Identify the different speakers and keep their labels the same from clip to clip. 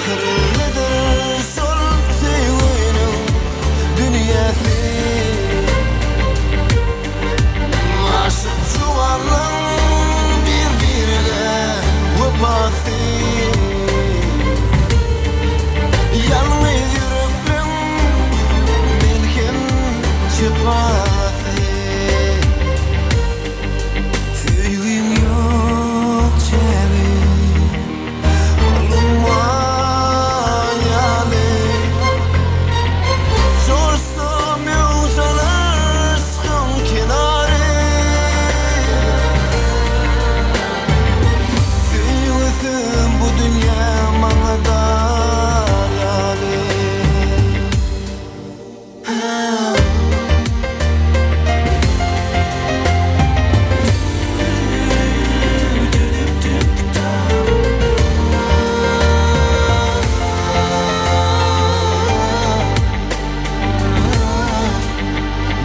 Speaker 1: Ahırlıdır sol sevginin dünyası. Aşık çuvalın birbirine vefası. Yalnız yüreğim bilgin çıkması. Sevgin yok çevir olunma yani. Sorsam yoksalar aşkım kenarı. Sevgisin bu dünya bana dar yani.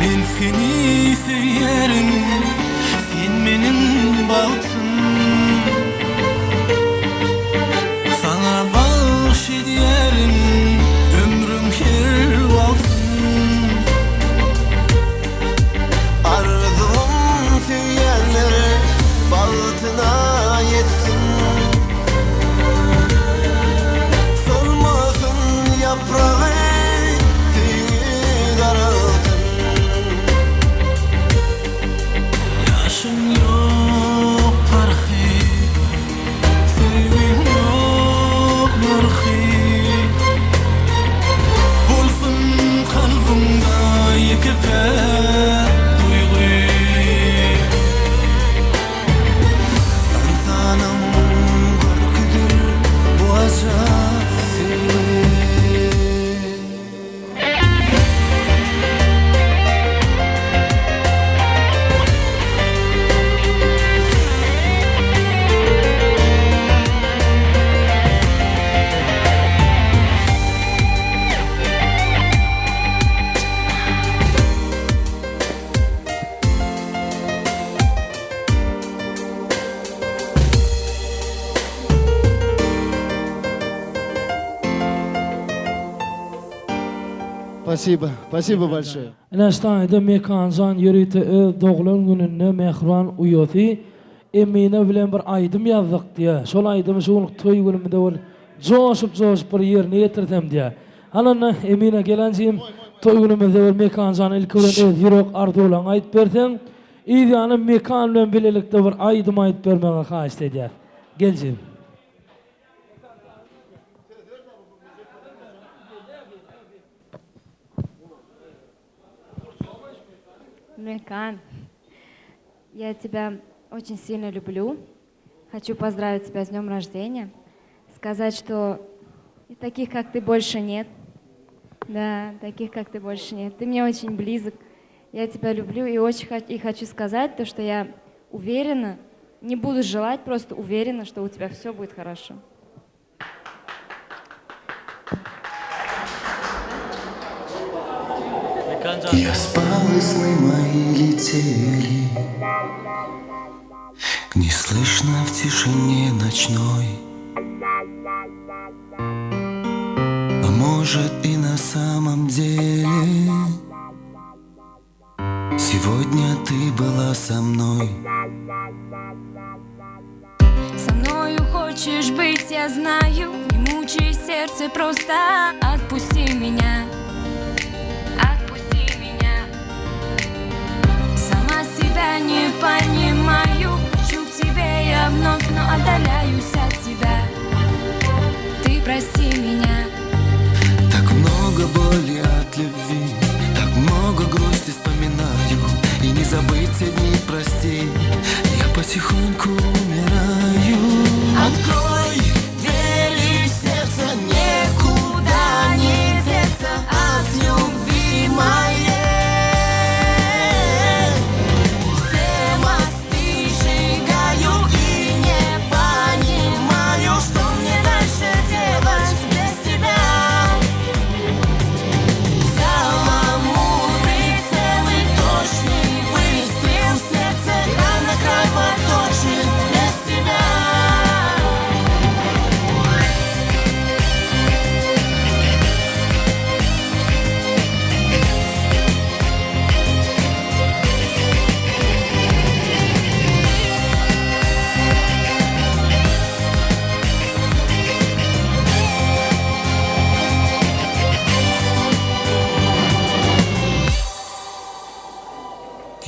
Speaker 2: Ben seni severim, sen benim baltım. Sana bahşederim, ömrüm her vaktim.
Speaker 1: Arzum sevgileri baltına yetsin. Solmasın yaprağı sevgi daraltın.
Speaker 2: Yaşım yok parhi, sevgim yok nurhi. Bulsun kalbimda yekebe duygu.
Speaker 1: İnsanım korkudur bu acap sevgi.
Speaker 3: Спасибо большое.
Speaker 4: Nästayda mekanzan ýörüte doglan gününde mehran uýaty. Emine bilen bir aýdym ýazdyk diýe. Şol aýdymy şol toý günümde bol joşup bir ýerine ýetirdim diýe. Alana Emine gelenjim toý günümde bol mekanzan ilk bilen ýürek arzulan aýdyp berdiň. Ýa-ni mekan bilen bilelikde bir aýdym aýdyp bermege haýyş edýär. Geljim.
Speaker 5: Мекан, я тебя очень сильно люблю. Хочу поздравить тебя с днем рождения. Сказать, что и таких, как ты, больше нет. Да, таких, как ты, больше нет. Ты мне очень близок. Я тебя люблю и очень хочу сказать то, что я уверена, не буду желать, просто уверена, что у тебя все будет хорошо.
Speaker 1: Я спал, и сны мои летели неслышно в тишине ночной. А может и на самом деле сегодня ты была со мной.
Speaker 6: Со мною хочешь быть, я знаю. Не мучай сердце, просто отпусти меня. Отпусти меня. Сама себя не понимаю. Хочу к тебе я вновь, но отдаляюсь от тебя. Ты прости меня.
Speaker 1: Так много боли от любви, так много грусти вспоминаю. И не забыть те дни, прости, я потихоньку умираю. Открой двери сердца, никуда не деться от любви моей. Все мосты сжигаю и не понимаю, что мне дальше делать без тебя. Заламурный целый точный выстрел в сердце, рано край поточен без тебя.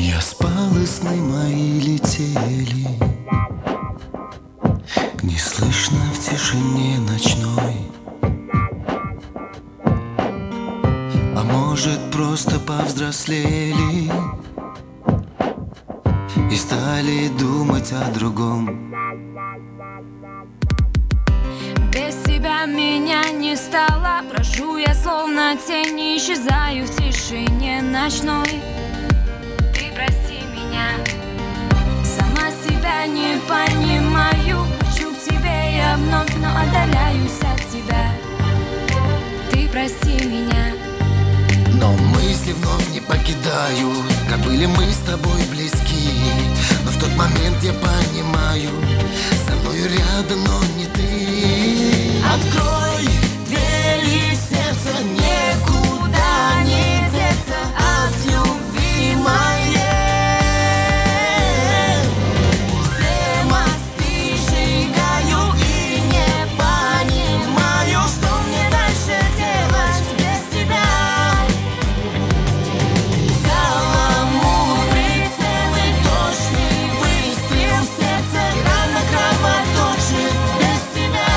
Speaker 1: Я спал, и сны мои летели. Не слышно в тишине ночной. А может, просто повзрослели и стали думать о другом.
Speaker 6: Без тебя меня не стало. Брожу я словно тень, исчезаю в тишине ночной. Ты прости меня, сама себя не понимаю. Хочу к тебе я вновь, но отдаляюсь от тебя. Ты прости меня.
Speaker 1: Но мысли вновь не покидают, как были мы с тобой близки. Но в тот момент я понимаю, со мною рядом, но не ты. Открой двери сердца, никуда не деться от любви моей. Все мосты сжигаю и не понимаю, что мне дальше делать без тебя. Взяла прицел и точный выстрел в сердце, рана кровоточит без тебя.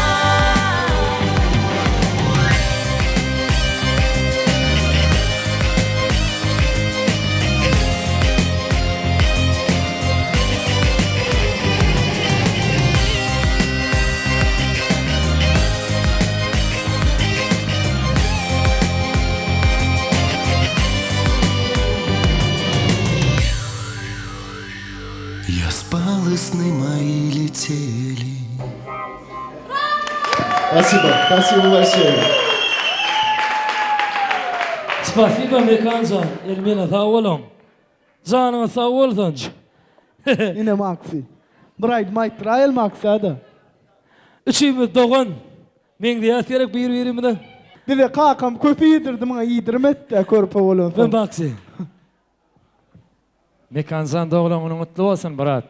Speaker 1: Я спал, и сны мои летели.
Speaker 3: Спасибо большое.
Speaker 4: Спасибо, Меканжан. Эльмина, sağ olun. Canına sağ olun.
Speaker 3: Yine Maxi. Bright Mike Trial Maxi ada.
Speaker 4: Üçümüz doğun. Men diyet gerek bir-birimden.
Speaker 3: Bir de kakam köpü yedirdim ama yedirmet de körpe olun.
Speaker 4: Ben Maxi. Mekanzan doğulanın mutlu olsun, brat.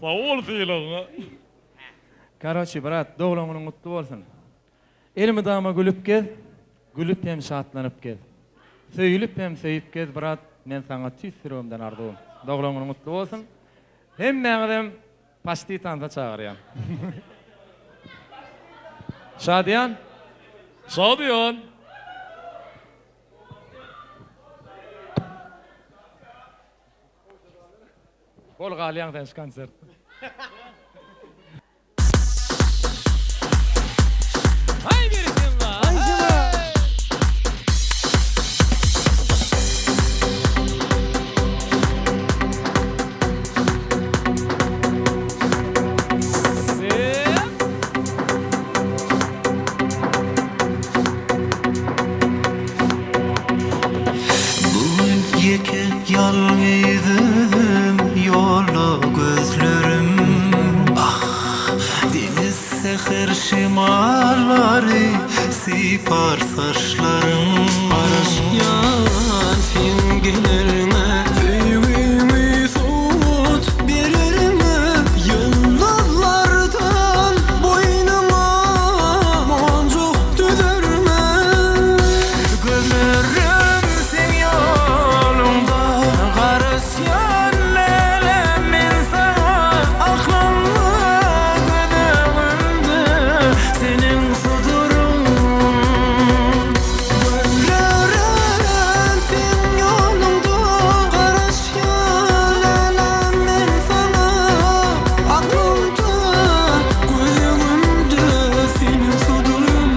Speaker 7: Sağ ol Filan.
Speaker 4: Karachi, brat, doğulanın mutlu olsun. Elimi dama gülüp gez, gülüp hem şatlanıp gez. Söylüp hem söyüp gez, brat, men sana tüy sürüğümden ardığım. Doğulanın mutlu olsun. Hem meğlem pasti tanıda çağırıyan. Şadiyan?
Speaker 7: Şadiyan.
Speaker 4: Bol galiyan dens konser. Hay birisin la.
Speaker 1: Bugün yeke yalnızım, yola gözlerim. Ah, deniz seher şimarları, sipar saçlarım. Araşyan fingelerine, evimi soğut birerime. Yıldızlardan boynuma boncuk düzerme. Gömerim sen yolunda, karışyan lelemin sana. Aklımda gıdımında senin sudurun. Gömerim sen yolunda, karışyan lelemin sana. Aklımda gıdımında senin sudurun.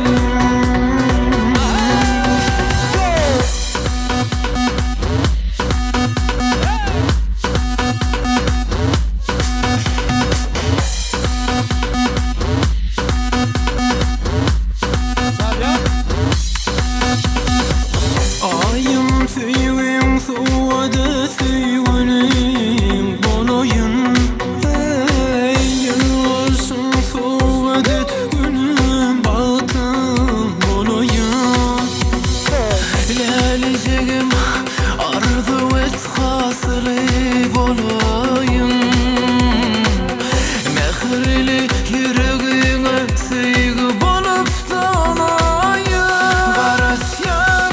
Speaker 1: Ayım suyun suvadı suyunun bonoyun. Ey yılvarsın suvadı tügünün batın bonoyun. Leleceğim arzu et hasılı bonoyun. Mehrili yüreğine sevgi bolup sanayım. Karasyan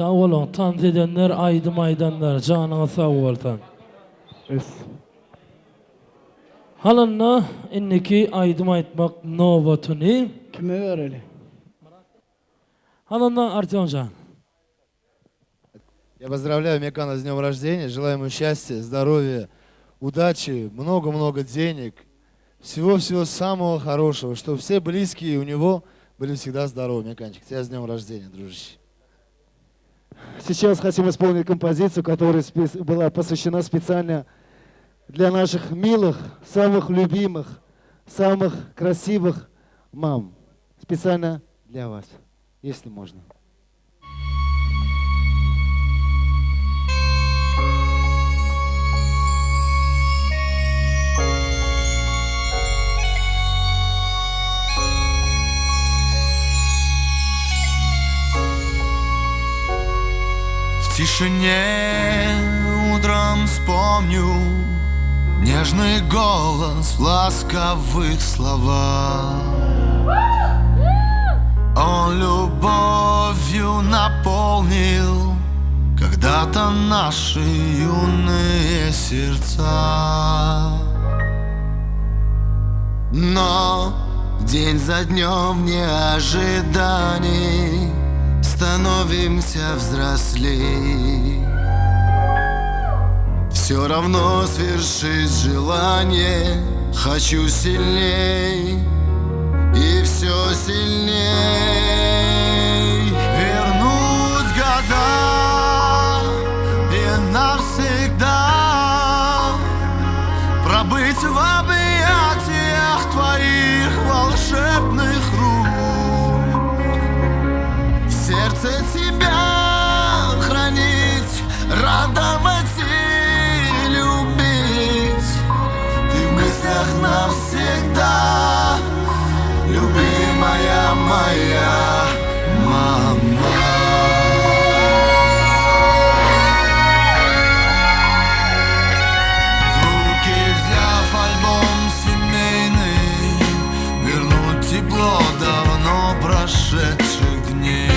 Speaker 4: sağ olun. Tanz edenler, aydım aydanlar. Canına sağ olsun.
Speaker 3: Es.
Speaker 4: Halanna inneki aydım aytmak novatını.
Speaker 3: Kime vereli?
Speaker 4: Halanna Artyomcan.
Speaker 8: Я поздравляю Мекана с днем рождения, желаю ему счастья, здоровья, удачи, много-много денег, всего-всего самого хорошего, чтобы все близкие у него были всегда здоровы. Меканчик, тебя с днем рождения, дружище.
Speaker 9: Сейчас хотим исполнить композицию, которая была посвящена специально для наших милых, самых любимых, самых красивых мам. Специально для вас, если можно.
Speaker 1: В тишине утром вспомню нежный голос в ласковых словах. Он любовью наполнил когда-то наши юные сердца. Но день за днем неожиданий становимся взрослей. Все равно свершить желание хочу сильней и все сильней. Вернуть года и навсегда пробыть в объятиях твоих волшебных рук. Сердце тебя хранить, радовать и любить. Ты в мыслях навсегда, любимая моя мама. В руки взяв альбом семейный, вернуть тепло давно прошедших дней.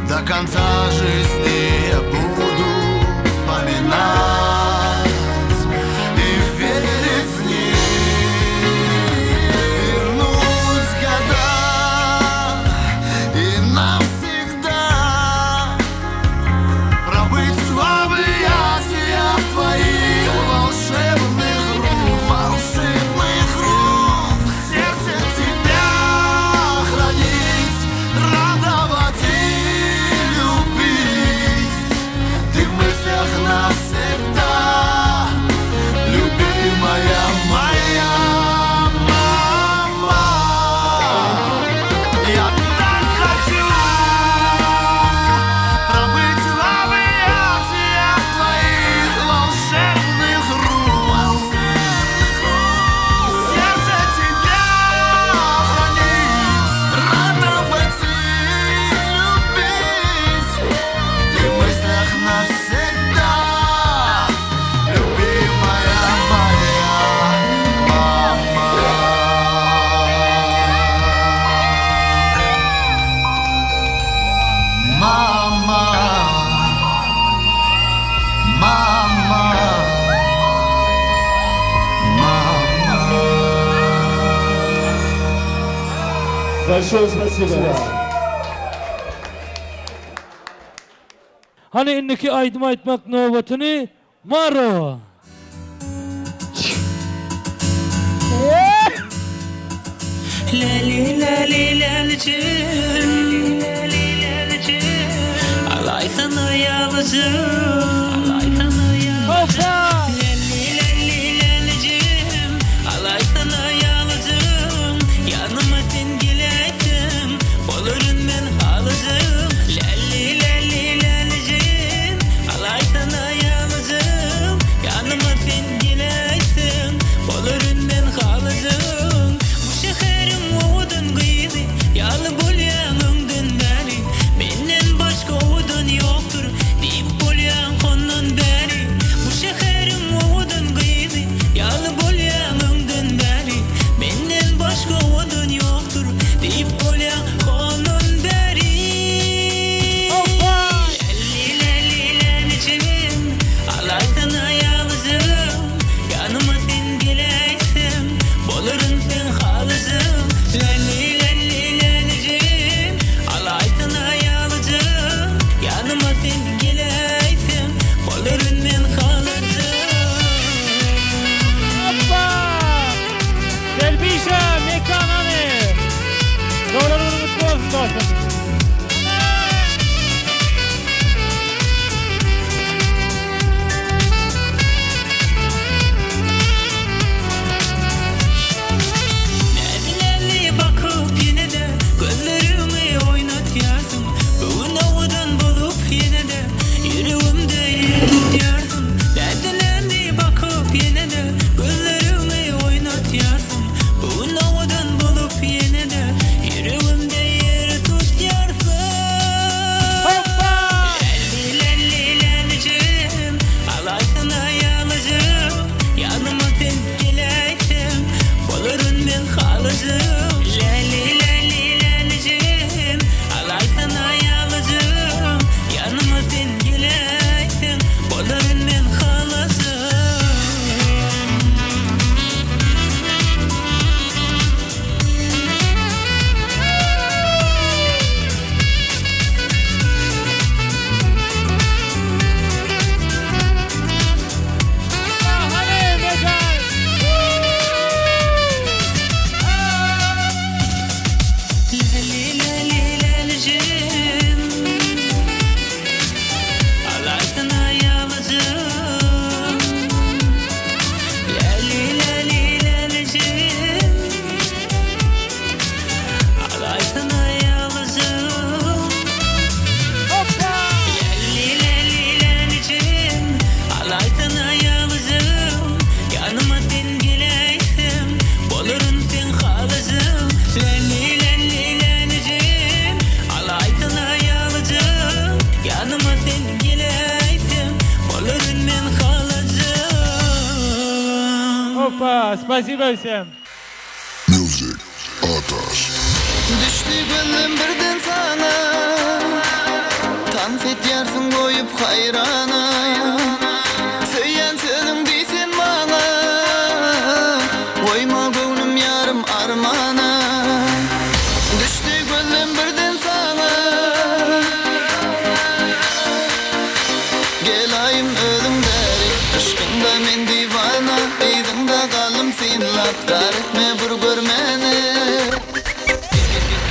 Speaker 1: До конца жизни я буду вспоминать и верить в них. Вернуть года и навсегда пробыть в объятиях твоих волшебных рук, волшебных рук. Сердце тебя хранить, радовать и навсегда, любимая моя мама. Я так хочу пробыть в объятиях твоих волшебных рук. Сердце тебя хранить, радовать и любить. Ты в мыслях навсегда.
Speaker 9: Большое спасибо.
Speaker 4: Hani inneki aydım aytmak novatını Maro.
Speaker 2: Lali lali lalicim, alay sana yalıcım, alay sana yalıcım. Lali lali lalicim, alay sana yalıcım. Yanıma sen geleysin, olurun ben halıcım. Lali lali lalicim, alay sana yalıcım. Yanıma sen geleysin, olurun
Speaker 7: Опа, спасибо всем.
Speaker 1: Düştü gönlüm birden sana Tanfet yarsın koyup hayrana Söylen sözüm deysen bana Koyma gönlüm yarım armana Düştü gönlüm birden sana Gel ayım ölüm deri Aşkında men divana Eydimde kalım sen laptar etme bir görmeni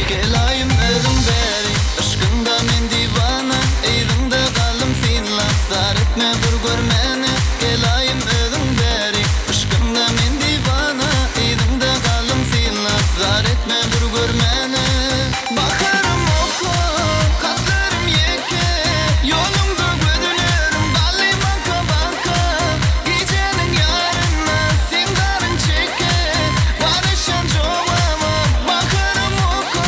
Speaker 1: Gelayım ölüm beri Aşkında men divana Eydimde kalım sen laptar etme bir görmeni Gelayım ölüm beri Aşkında men divana Eydimde kalım sen laptar etme bir görmeni Bakarım oku Katlarım yeke Yolumda gödülürüm Dalli banka banka Gecenin yarına Sen darın çeke Barışan çoğama Bakarım oku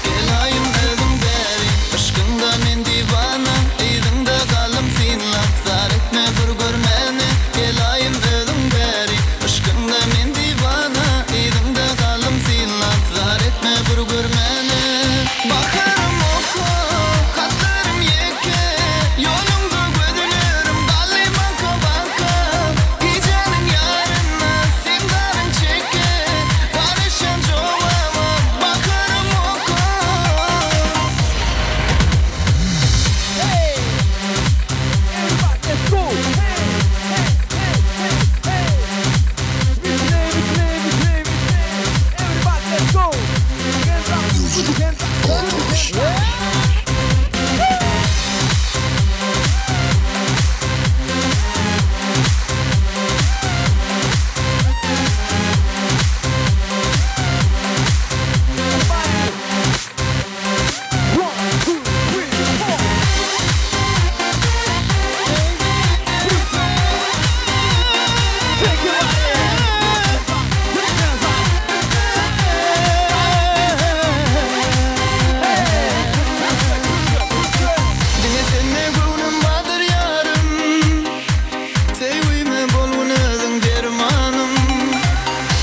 Speaker 1: Gelayım ölüm beri Aşkında men divana Eydimde kalım sen laptar etme bir görmeni Gelayım ölüm beri Aşkında men divana Eydimde kalım sen laptar etme bir görmeni Bakarım oku Katlarım yeke Yolumda gödülürüm Dalli banka banka Gecenin yarına Sen darın çeke Barışan çoğama Bakarım oku Dine senne gönlüm badır yarım Sevgime bolgun özün dermanım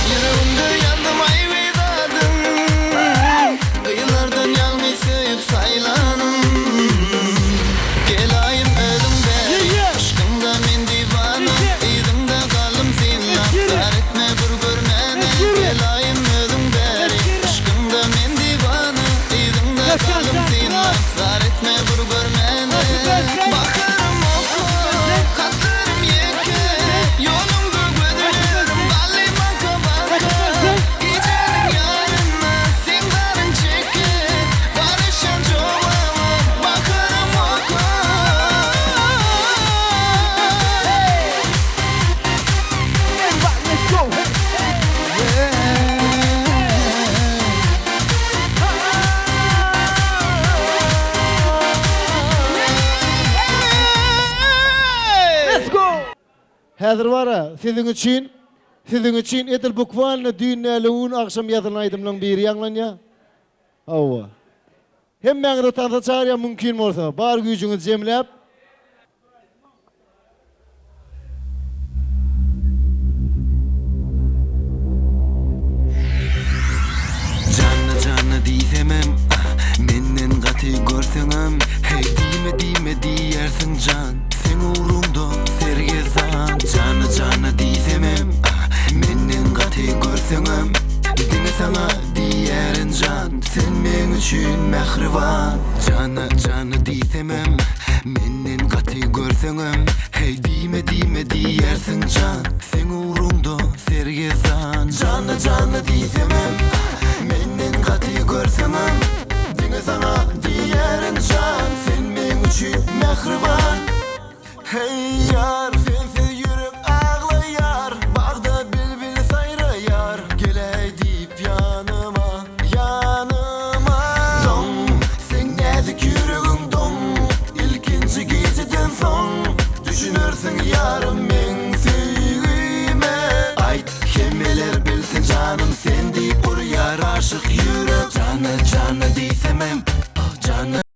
Speaker 1: Yüreğimde yandım ay vedadım Kıyılardan yalnız sevip saylanım Gelayım ölüm beri Aşkımda men divana Eydimde kalım sen laptar etme bir görmeni Gelayım ölüm beri Aşkımda men divana Eydimde kalım sen laptar etme bir görmeni Bakarım oku Katlarım yeke Yolumda gödülürüm Dalli banka banka Gecenin yarına Sen darın çeke Barışan çoğama Bakarım oku
Speaker 9: Häzir wara sizin için etil bukvalna dünnäliğin akşam ýazylaydymlaň biri ýaňlanýa. Hawa. Hemmeňre tansaçarya mümkin bolsa, bar güýjüňizi jemläp
Speaker 1: Canna canna diýsemem menden gaty görseňem hey dime diýersiň can sen uğrumda sergezan Canna canna diýsemem menden gaty görseňem dine sana diýerin can sen men üçin mehriban Canna canna diýsemem menden gaty görseňem hey dime diýersiň can sen uğrumda sergezan Canna canna diýsemem menden gaty görseňem dine sana diýerin can sen men üçin mehriban Hey yar sensiz yürek ağlayar Bağda bilbil sayrayar Geley deyip yanıma Dom sen nezik yüreğim dom İlkinci geceden son Düşünürsün yarım men sevgime Ayt kemel canım sen deyip kuruyar aşık yürek. Canı canı değsemem, ah canı